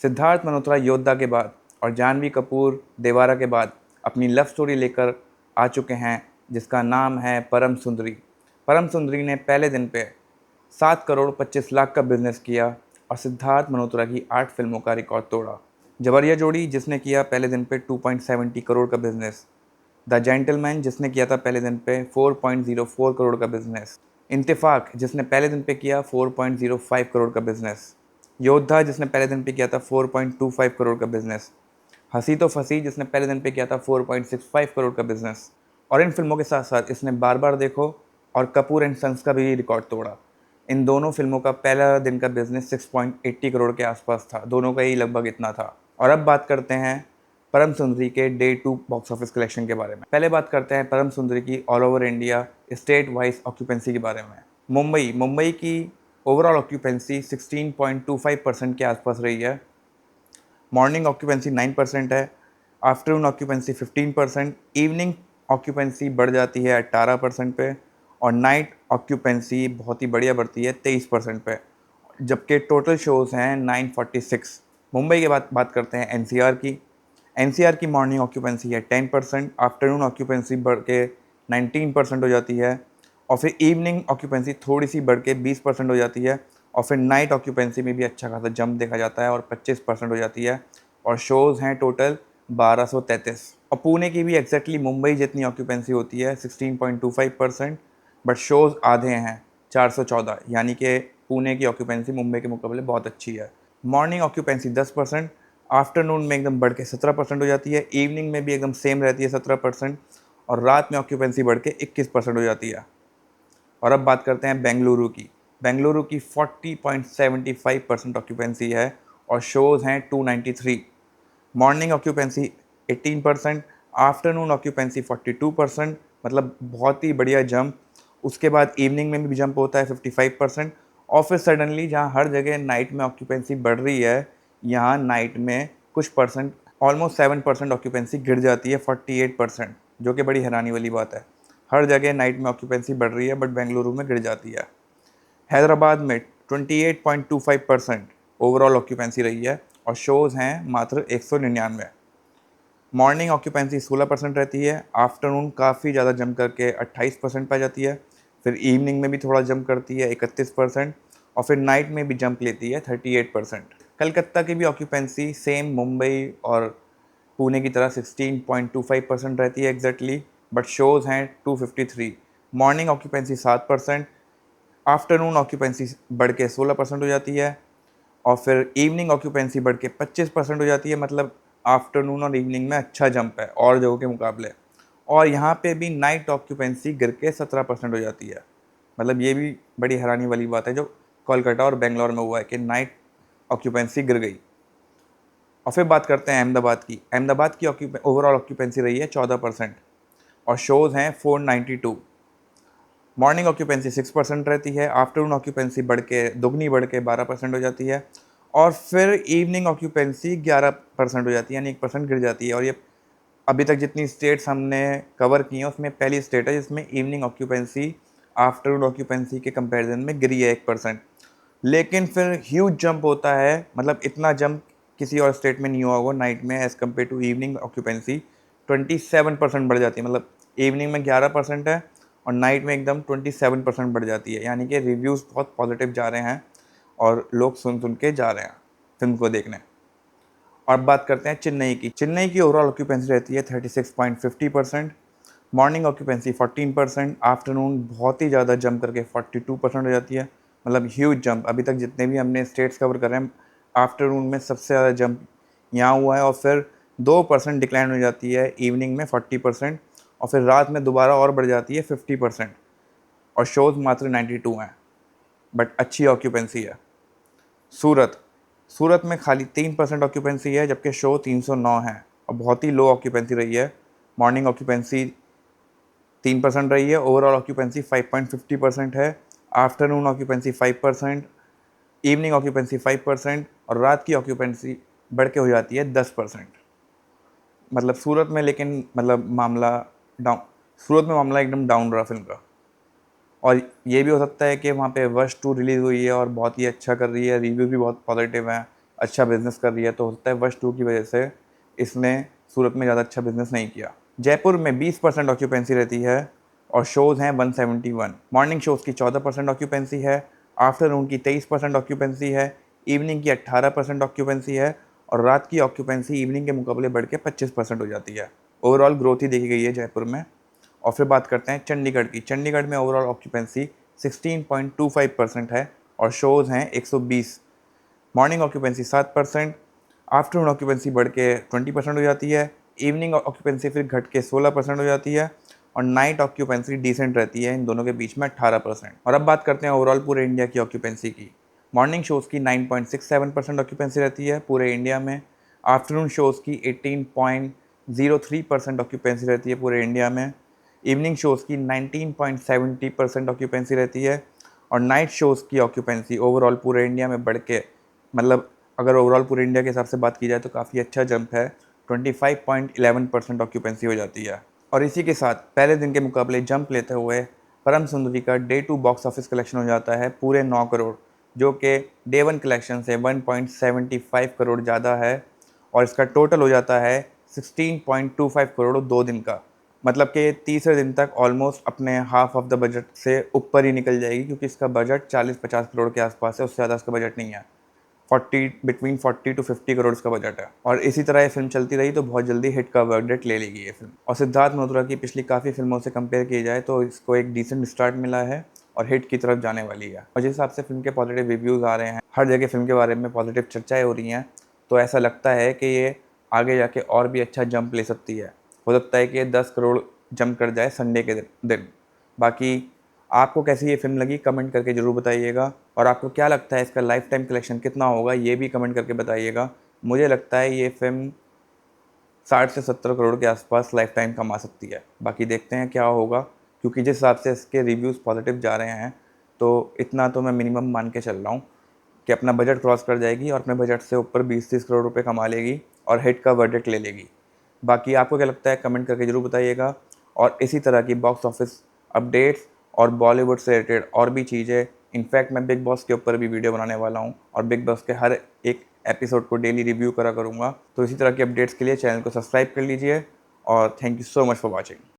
सिद्धार्थ मल्होत्रा योद्धा के बाद और जानवी कपूर देवारा के बाद अपनी लव स्टोरी लेकर आ चुके हैं जिसका नाम है परम सुंदरी। परम सुंदरी ने पहले दिन पे 7 करोड़ 25 लाख का बिजनेस किया और सिद्धार्थ मल्होत्रा की 8 फिल्मों का रिकॉर्ड तोड़ा। जबरिया जोड़ी जिसने किया पहले दिन पे 2.70 करोड़ का बिजनेस। द जेंटलमैन जिसने किया था पहले दिन पे 4.04 करोड़ का बिजनेस। इंतफाक जिसने पहले दिन पे किया 4.05 करोड़ का बिजनेस। योद्धा जिसने पहले दिन पे किया था 4.25 करोड़ का बिजनेस। हंसी तो फंसी जिसने पहले दिन पे किया था 4.65 करोड़ का बिजनेस। और इन फिल्मों के साथ साथ इसने बार बार देखो और कपूर एंड सन्स का भी रिकॉर्ड तोड़ा। इन दोनों फिल्मों का पहला दिन का बिजनेस 6.80 करोड़ के आसपास था, दोनों का ही लगभग इतना था। और अब बात करते हैं परम सुंदरी के डे 2 बॉक्स ऑफिस कलेक्शन के बारे में। पहले बात करते हैं परम सुंदरी की all over India state wise occupancy के बारे में। मुंबई की ओवरऑल ऑक्यूपेंसी 16.25% के आसपास रही है। मॉर्निंग ऑक्यूपेंसी 9% है, आफ्टरनून ऑक्यूपेंसी 15%, इवनिंग ऑक्यूपेंसी बढ़ जाती है 18% पे और नाइट ऑक्यूपेंसी बहुत ही बढ़िया बढ़ती है 23% पे, जबकि टोटल शोज़ हैं 946। मुंबई के बाद बात करते हैं एनसीआर की। एनसीआर की मॉर्निंग ऑक्यूपेंसी है 10%, आफ्टरनून ऑक्यूपेंसी बढ़ के 19% हो जाती है और फिर इवनिंग ऑक्यूपेंसी थोड़ी सी बढ़ के 20% हो जाती है और फिर नाइट ऑक्यूपेंसी में भी अच्छा खासा जंप देखा जाता है और 25% हो जाती है और शोज़ हैं टोटल 1233। और पुणे की भी एग्जैक्टली मुंबई जितनी ऑक्यूपेंसी होती है 16.25%, बट शोज़ आधे हैं 414, यानी कि पुणे की ऑक्यूपेंसी मुंबई के मुकाबले बहुत अच्छी है। मॉर्निंग ऑक्यूपेंसी 10%, आफ्टरनून में एकदम बढ़ के 17% हो जाती है, इवनिंग में भी एकदम सेम रहती है 17% और रात में ऑक्यूपेंसी बढ़ के 21% हो जाती है। और अब बात करते हैं बेंगलुरु की। बेंगलुरु की 40.75% ऑक्यूपेंसी है और शोज़ हैं 293। मॉर्निंग ऑक्यूपेंसी 18%, आफ्टरनून ऑक्यूपेंसी 42%, मतलब बहुत ही बढ़िया जंप। उसके बाद इवनिंग में भी जंप होता है 55% और फिर सडनली जहाँ हर जगह नाइट में ऑक्यूपेंसी बढ़ रही है, यहाँ नाइट में कुछ परसेंट ऑलमोस्ट 7% ऑक्यूपेंसी गिर जाती है 48%, जो कि बड़ी हैरानी वाली बात है। हर जगह नाइट में ऑक्यूपेंसी बढ़ रही है बट बेंगलुरु में गिर जाती है। हैदराबाद में 28.25% ओवरऑल ऑक्यूपेंसी रही है और शोज़ हैं मात्र 199। मॉर्निंग ऑक्यूपेंसी 16% रहती है, आफ्टरनून काफ़ी ज़्यादा जंप करके 28% पा जाती है, फिर इवनिंग में भी थोड़ा जंप करती है 31% और फिर नाइट में भी जंप लेती है 38%। कलकत्ता की भी ऑक्यूपेंसी सेम मुंबई और पुणे की तरह 16.25% रहती है एग्जैक्टली, बट शोज़ हैं 253। मॉर्निंग ऑक्यूपेंसी 7%, आफ्टरनून ऑक्यूपेंसी बढ़ के 16% हो जाती है और फिर इवनिंग ऑक्यूपेंसी बढ़ के 25% हो जाती है। मतलब आफ्टरनून और इवनिंग में अच्छा जंप है और जगहों के मुकाबले। और यहाँ पे भी नाइट ऑक्यूपेंसी गिर के 17% हो जाती है। मतलब ये भी बड़ी हैरानी वाली बात है जो कोलकाता और बेंगलोर में हुआ है कि नाइट ऑक्यूपेंसी गिर गई। और फिर बात करते हैं अहमदाबाद की। अहमदाबाद की ओवरऑल ऑक्यूपेंसी रही है 14% और शोज़ हैं 492। मॉर्निंग ऑक्यूपेंसी 6% रहती है, आफ्टरनून ऑक्यूपेंसी बढ़ के दुगनी बढ़ के 12% हो जाती है और फिर इवनिंग ऑक्यूपेंसी 11% हो जाती है, यानी 1% गिर जाती है। और ये अभी तक जितनी स्टेट्स हमने कवर की हैं उसमें पहली स्टेट है जिसमें इवनिंग ऑक्यूपेंसी आफ्टरनून ऑक्यूपेंसी के कंपैरिजन में गिरी है 1%। लेकिन फिर ह्यूज जंप होता है, मतलब इतना जंप किसी और स्टेट में नहीं हुआ होगा नाइट में as compare to evening occupancy 27% बढ़ जाती है। मतलब इवनिंग में 11% है और नाइट में एकदम 27% बढ़ जाती है, यानी कि रिव्यूज़ बहुत पॉजिटिव जा रहे हैं और लोग सुन सुन के जा रहे हैं फिल्म को देखने। और बात करते हैं चेन्नई की। चेन्नई की ओवरऑल ऑक्यूपेंसी रहती है 36.50%, मॉर्निंग ऑक्यूपेंसी 14%, आफ्टरनून बहुत ही ज़्यादा जंप करके 42% हो जाती है। मतलब ह्यूज जंप, अभी तक जितने भी हमने स्टेट्स कवर कर रहे हैं आफ्टरनून में सबसे ज़्यादा जंप यहाँ हुआ है और फिर 2% डिक्लाइन हो जाती है इवनिंग में 40% और फिर रात में दोबारा और बढ़ जाती है 50% और शोज़ मात्र 92 हैं, बट अच्छी ऑक्यूपेंसी है। सूरत में खाली 3% ऑक्यूपेंसी है जबकि शो 309 है और बहुत ही लो ऑक्यूपेंसी रही है। मॉर्निंग ऑक्यूपेंसी 3% रही है, ओवरऑल ऑक्यूपेंसी 5.50% है, आफ्टरनून ऑक्यूपेंसी 5%, इवनिंग ऑक्यूपेंसी 5% और रात की ऑक्यूपेंसी बढ़ के हो जाती है 10%। मतलब सूरत में लेकिन मतलब सूरत में मामला एकदम डाउन रहा फिल्म का। और ये भी हो सकता है कि वहाँ पे वश 2 रिलीज़ हुई है और बहुत ही अच्छा कर रही है, रिव्यू भी बहुत पॉजिटिव हैं। अच्छा बिजनेस कर रही है, तो हो सकता है वश 2 की वजह से इसने सूरत में ज़्यादा अच्छा बिजनेस नहीं किया। जयपुर में 20% ऑक्यूपेंसी रहती है और शोज़ हैं 171। मॉर्निंग शोज़ की 14% ऑक्यूपेंसी है, आफ्टरनून की 23% ऑक्यूपेंसी है, इवनिंग की 18% ऑक्यूपेंसी है और रात की ऑक्यूपेंसी इवनिंग के मुकाबले बढ़ के 25% हो जाती है। ओवरऑल ग्रोथ ही देखी गई है जयपुर में। और फिर बात करते हैं चंडीगढ़ की। चंडीगढ़ में ओवरऑल ऑक्यूपेंसी 16.25% है और शोज़ हैं 120। मॉर्निंग ऑक्यूपेंसी 7%, आफ्टरनून ऑक्यूपेंसी बढ़ के 20% हो जाती है, इवनिंग ऑक्यूपेंसी फिर घट के 16% हो जाती है और नाइट ऑक्यूपेंसी डिसेंट रहती है इन दोनों के बीच में 18%। और अब बात करते हैं ओवरऑल पूरे इंडिया की ऑक्यूपेंसी की। मॉर्निंग शोज़ की 9.67% ऑक्यूपेंसी रहती है पूरे इंडिया में, आफ्टरनून शोज़ की 18.03% ऑक्यूपेंसी रहती है पूरे इंडिया में, इवनिंग शोज़ की 19.70% ऑक्यूपेंसी रहती है और नाइट शोज़ की ऑक्यूपेंसी ओवरऑल पूरे इंडिया में बढ़ के, मतलब अगर ओवरऑल पूरे इंडिया के हिसाब से बात की जाए तो काफ़ी अच्छा जंप है, 25.11% ऑक्यूपेंसी हो जाती है। और इसी के साथ पहले दिन के मुकाबले जंप लेते हुए परम सुंदरी का डे 2 बॉक्स ऑफिस कलेक्शन हो जाता है पूरे 9 करोड़, जो कि डे 1 कलेक्शन से 1.75 करोड़ ज़्यादा है और इसका टोटल हो जाता है 16.25 करोड़ 2 दिन का। मतलब कि तीसरे दिन तक ऑलमोस्ट अपने हाफ ऑफ द बजट से ऊपर ही निकल जाएगी, क्योंकि इसका बजट 40-50 करोड़ के आसपास है, उससे ज़्यादा इसका बजट नहीं है। 40 to 50 करोड़ का बजट है और इसी तरह ये फिल्म चलती रही तो बहुत जल्दी हिट का वर्डिक्ट ले लेगी ये फिल्म। और सिद्धार्थ मल्होत्रा की पिछली काफ़ी फिल्मों से कंपेयर की जाए तो इसको एक डिसेंट स्टार्ट मिला है और हिट की तरफ जाने वाली है। और जिस हिसाब से फिल्म के पॉजिटिव रिव्यूज़ आ रहे हैं, हर जगह फिल्म के बारे में पॉजिटिव चर्चाएँ हो रही हैं, तो ऐसा लगता है कि ये आगे जाके और भी अच्छा जंप ले सकती है। हो सकता है कि ये 10 करोड़ जंप कर जाए संडे के दिन। बाकी आपको कैसी ये फ़िल्म लगी कमेंट करके ज़रूर बताइएगा और आपको क्या लगता है इसका लाइफ टाइम कलेक्शन कितना होगा, ये भी कमेंट करके बताइएगा। मुझे लगता है ये फ़िल्म 60 से 70 करोड़ के आसपास लाइफ टाइम कमा सकती है। बाकी देखते हैं क्या होगा, क्योंकि जिस हिसाब से इसके रिव्यूज़ पॉजिटिव जा रहे हैं तो इतना तो मैं मिनिमम मान के चल रहा हूँ कि अपना बजट क्रॉस कर जाएगी और अपने बजट से ऊपर 20-30 करोड़ रुपए कमा लेगी और हिट का वर्डिक्ट ले लेगी। बाकी आपको क्या लगता है कमेंट करके ज़रूर बताइएगा और इसी तरह की बॉक्स ऑफिस अपडेट्स और बॉलीवुड से रिलेटेड और भी चीज़ें, इनफैक्ट मैं बिग बॉस के ऊपर भी वीडियो बनाने वाला हूँ और बिग बॉस के हर एक एपिसोड को डेली रिव्यू करा करूँगा। तो इसी तरह के अपडेट्स के लिए चैनल को सब्सक्राइब कर लीजिए और thank you so much for watching.